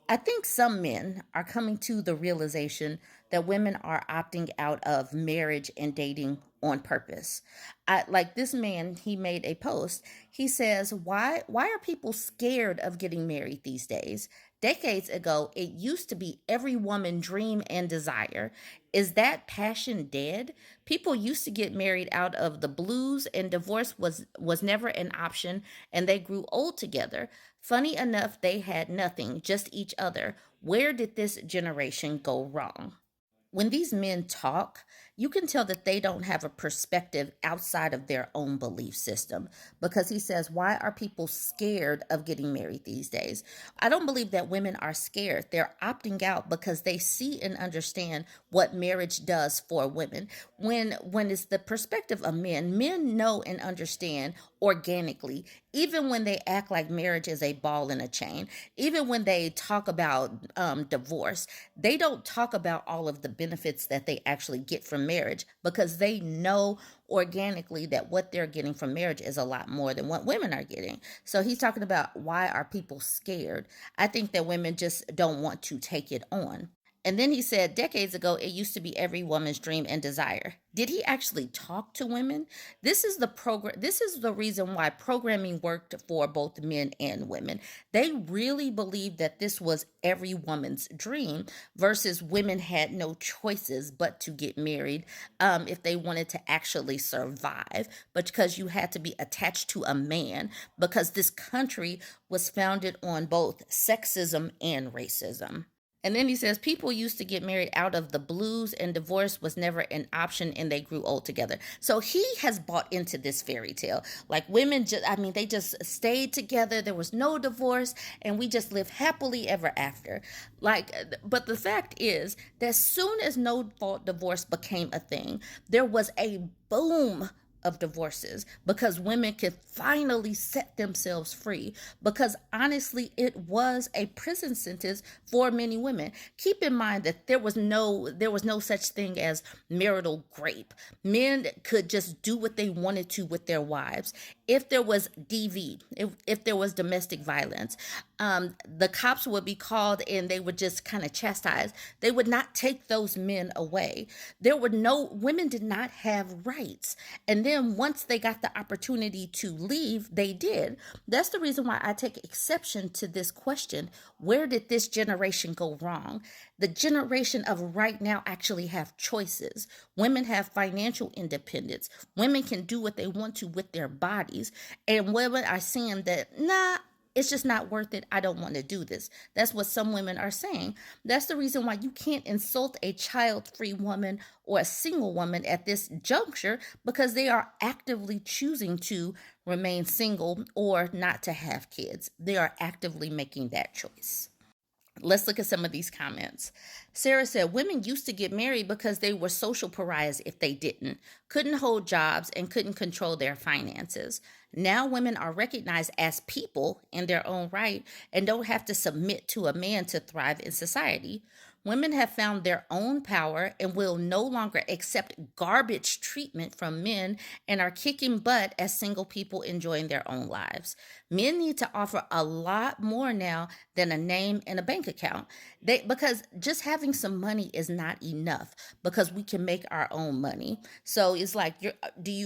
I think some men are coming to the realization that women are opting out of marriage and dating on purpose. Like this man, he made a post. He says, "Why are people scared of getting married these days? Decades ago, it used to be every woman dream and desire. Is that passion dead? People used to get married out of the blues and divorce was never an option and they grew old together. Funny enough, they had nothing, just each other. Where did this generation go wrong?" When these men talk, you can tell that they don't have a perspective outside of their own belief system because he says, "Why are people scared of getting married these days?" I don't believe that women are scared. They're opting out because they see and understand what marriage does for women. When it's the perspective of men, men know and understand organically, even when they act like marriage is a ball and a chain, even when they talk about divorce, they don't talk about all of the benefits that they actually get from marriage because they know organically that what they're getting from marriage is a lot more than what women are getting. So he's talking about why are people scared? I think that women just don't want to take it on. And then he said, decades ago, it used to be every woman's dream and desire. Did he actually talk to women? This is the program. This is the reason why programming worked for both men and women. They really believed that this was every woman's dream versus women had no choices but to get married if they wanted to actually survive. But because you had to be attached to a man, because this country was founded on both sexism and racism. And then he says people used to get married out of the blues and divorce was never an option and they grew old together. So he has bought into this fairy tale. Like women just I mean they just stayed together, there was no divorce and we just lived happily ever after. Like but the fact is that as soon as no fault divorce became a thing, there was a boom of divorces because women could finally set themselves free because honestly it was a prison sentence for many women. Keep in mind that there was no such thing as marital rape. Men could just do what they wanted to with their wives. If there was DV, if there was domestic violence, the cops would be called and they would just kind of chastise. They would not take those men away. There were no women did not have rights. And then once they got the opportunity to leave, they did. That's the reason why I take exception to this question. Where did this generation go wrong? The generation of right now actually have choices. Women have financial independence. Women can do what they want to with their bodies. And women are saying that, nah, it's just not worth it. I don't want to do this. That's what some women are saying. That's the reason why you can't insult a child free woman or a single woman at this juncture because they are actively choosing to remain single or not to have kids. They are actively making that choice. Let's look at some of these comments. Sarah said, women used to get married because they were social pariahs if they didn't, couldn't hold jobs, and couldn't control their finances. Now women are recognized as people in their own right and don't have to submit to a man to thrive in society. Women have found their own power and will no longer accept garbage treatment from men and are kicking butt as single people enjoying their own lives. Men need to offer a lot more now than a name and a bank account. Because just having some money is not enough because we can make our own money. So it's like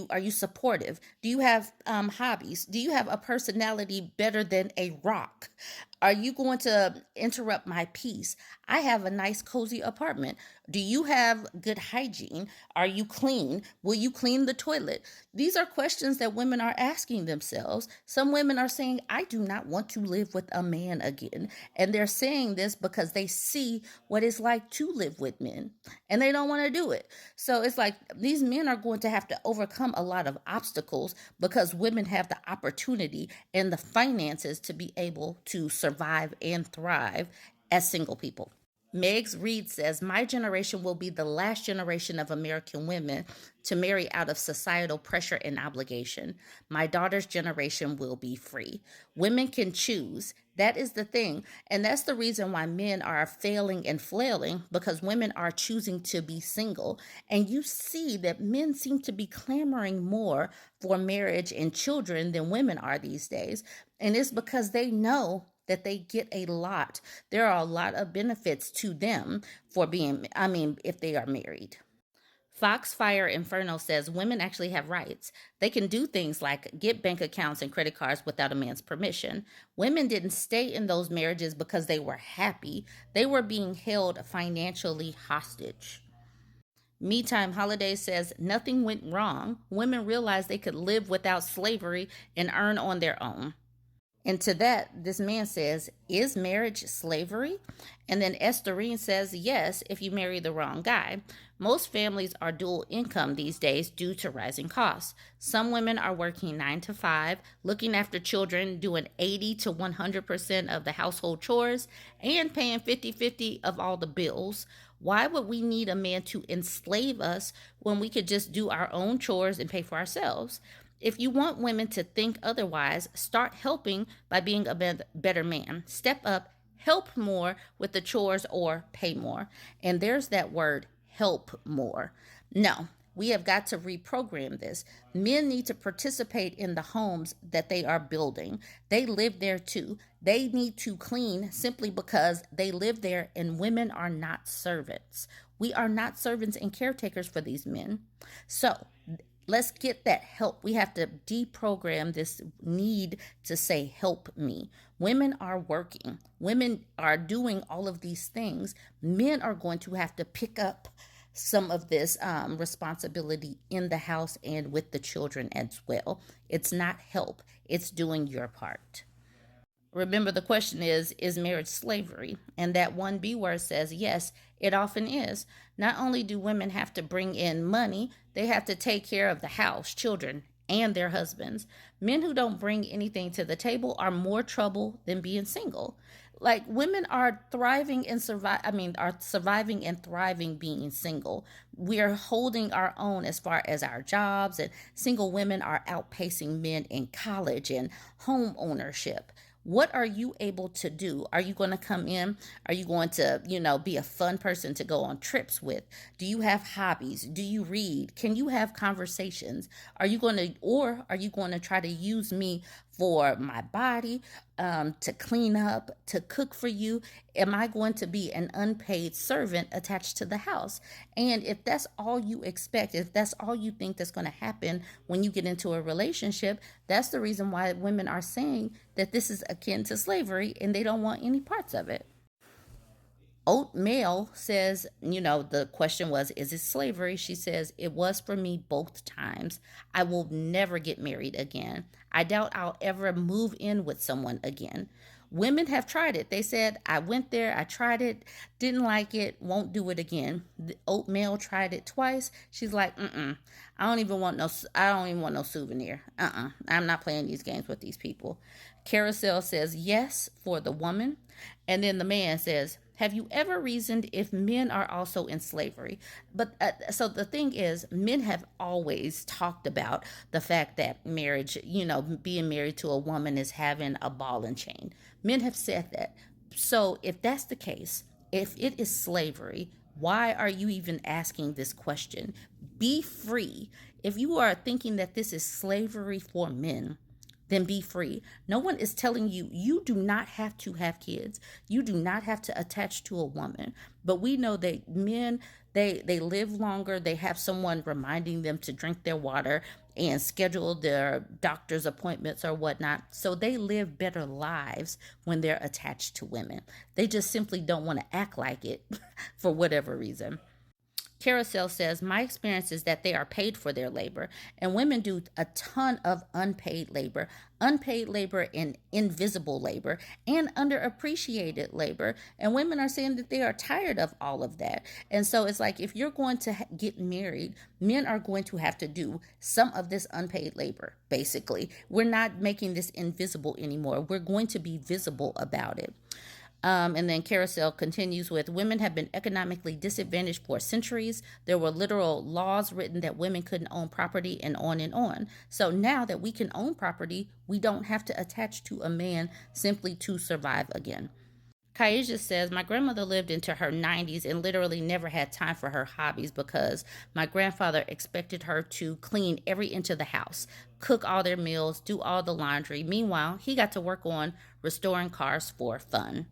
are you supportive? Do you have hobbies? Do you have a personality better than a rock? Are you going to interrupt my peace? I have a nice, cozy apartment. Do you have good hygiene? Are you clean? Will you clean the toilet? These are questions that women are asking themselves. Some women are saying, I do not want to live with a man again. And they're saying this because they see what it's like to live with men and they don't want to do it. So it's like these men are going to have to overcome a lot of obstacles because women have the opportunity and the finances to be able to survive and thrive as single people. Megs Reed says, my generation will be the last generation of American women to marry out of societal pressure and obligation. My daughter's generation will be free. Women can choose. That is the thing. And that's the reason why men are failing and flailing because women are choosing to be single. And you see that men seem to be clamoring more for marriage and children than women are these days. And it's because they know that they get a lot. There are a lot of benefits to them for being, if they are married. Foxfire Inferno says women actually have rights. They can do things like get bank accounts and credit cards without a man's permission. Women didn't stay in those marriages because they were happy, they were being held financially hostage. Me Time Holiday says nothing went wrong. Women realized they could live without slavery and earn on their own. And to that, this man says, is marriage slavery? And then Estherine says, yes, if you marry the wrong guy. Most families are dual income these days due to rising costs. Some women are working 9 to 5, looking after children, doing 80 to 100% of the household chores, and paying 50-50 of all the bills. Why would we need a man to enslave us when we could just do our own chores and pay for ourselves? If you want women to think otherwise, start helping by being a better man. Step up, help more with the chores, or pay more. And there's that word, help more. No, we have got to reprogram this. Men need to participate in the homes that they are building. They live there too. They need to clean simply because they live there, and women are not servants. We are not servants and caretakers for these men. So let's get that help. We have to deprogram this need to say, help me. Women are working. Women are doing all of these things. Men are going to have to pick up some of this responsibility in the house and with the children as well. It's not help. It's doing your part. Remember, the question is marriage slavery? And that one B word says, yes, it often is. Not only do women have to bring in money, they have to take care of the house, children, and their husbands. Men who don't bring anything to the table are more trouble than being single. Like, women are thriving and surviving and thriving being single. We are holding our own as far as our jobs, and single women are outpacing men in college and home ownership. What are you able to do? Are you going to come in? Are you going to, be a fun person to go on trips with? Do you have hobbies? Do you read? Can you have conversations? Are you going to try to use me for my body, to clean up, to cook for you? Am I going to be an unpaid servant attached to the house? And if that's all you expect, if that's all you think that's going to happen when you get into a relationship, that's the reason why women are saying that this is akin to slavery and they don't want any parts of it. Oatmeal says, the question was, is it slavery? She says, it was for me both times. I will never get married again. I doubt I'll ever move in with someone again. Women have tried it. They said, I went there, I tried it, didn't like it, won't do it again. The Oatmeal tried it twice. She's like, I don't even want no souvenir. I'm not playing these games with these people. Carousel says, yes, for the woman. And then the man says, have you ever reasoned if men are also in slavery? But so the thing is, men have always talked about the fact that marriage, being married to a woman is having a ball and chain. Men have said that. So if that's the case, if it is slavery, why are you even asking this question? Be free. If you are thinking that this is slavery for men, then be free. No one is telling you, you do not have to have kids. You do not have to attach to a woman. But we know that men, they live longer. They have someone reminding them to drink their water and schedule their doctor's appointments or whatnot. So they live better lives when they're attached to women. They just simply don't want to act like it for whatever reason. Carousel says, my experience is that they are paid for their labor, and women do a ton of unpaid labor and invisible labor and underappreciated labor. And women are saying that they are tired of all of that. And so it's like, if you're going to get married, men are going to have to do some of this unpaid labor, basically. We're not making this invisible anymore. We're going to be visible about it. And then Carousel continues with, women have been economically disadvantaged for centuries. There were literal laws written that women couldn't own property, and on and on. So now that we can own property, we don't have to attach to a man simply to survive again. Kaisha says, my grandmother lived into her 90s and literally never had time for her hobbies because my grandfather expected her to clean every inch of the house, cook all their meals, do all the laundry. Meanwhile, he got to work on restoring cars for fun.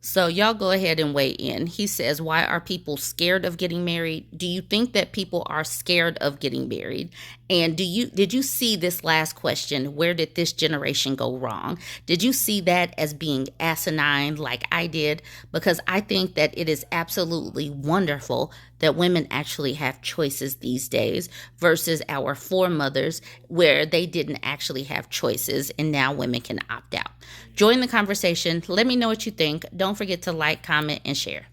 So y'all go ahead and weigh in. He says, why are people scared of getting married? Do you think that people are scared of getting married? And did you see this last question? Where did this generation go wrong? Did you see that as being asinine like I did? Because I think that it is absolutely wonderful that women actually have choices these days versus our foremothers where they didn't actually have choices and now women can opt out. Join the conversation. Let me know what you think. Don't forget to like, comment, and share.